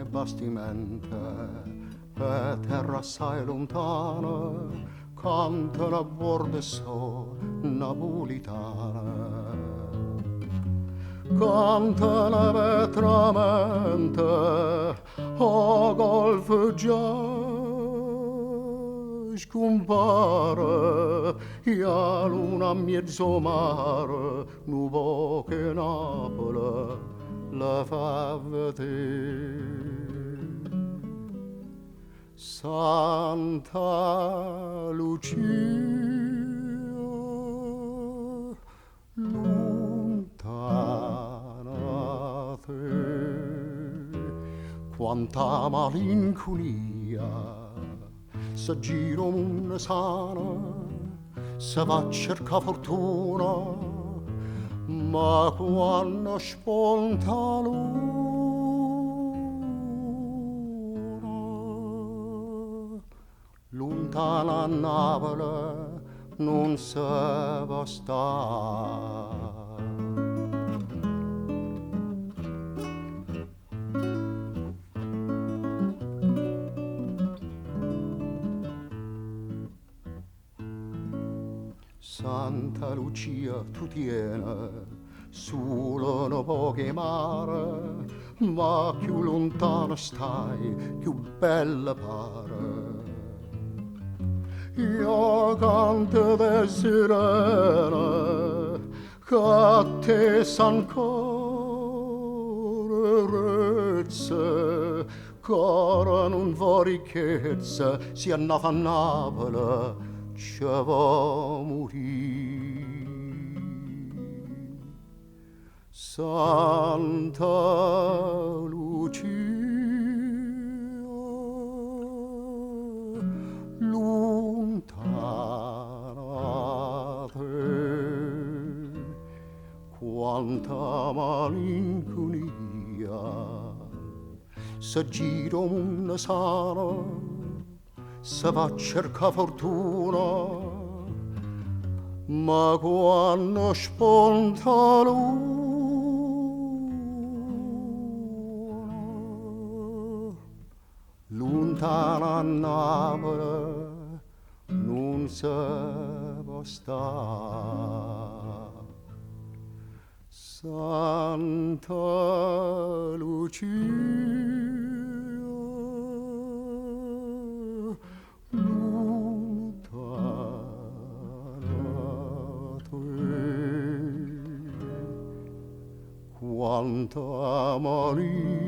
bastimenti per terra assai lontana cantano a bordo so napolitana, cantano vetramente a golfo già scompare e a luna a mezzo mare nu po' che Napoli la fa vedere. Santa Lucia lontana te, quanta malinconia se gira una sana, se va a cercare fortuna, ma quando spunta l'una, lontana a Napoli non si va stare. Santa Lucia tu tieni solo poche mare, ma più lontano stai, più bella pare. Io canto de sirene che a te s'ancora rezza, cara non va ricchezza, si è nata a Napoli ci va morire. Santa Lucia lontana te, quanta malinconia se gira una sana, se va a cercare fortuna, ma quando spunta l'una, lontana a Napoli non si può stare. Santa Lucia quanta malinconia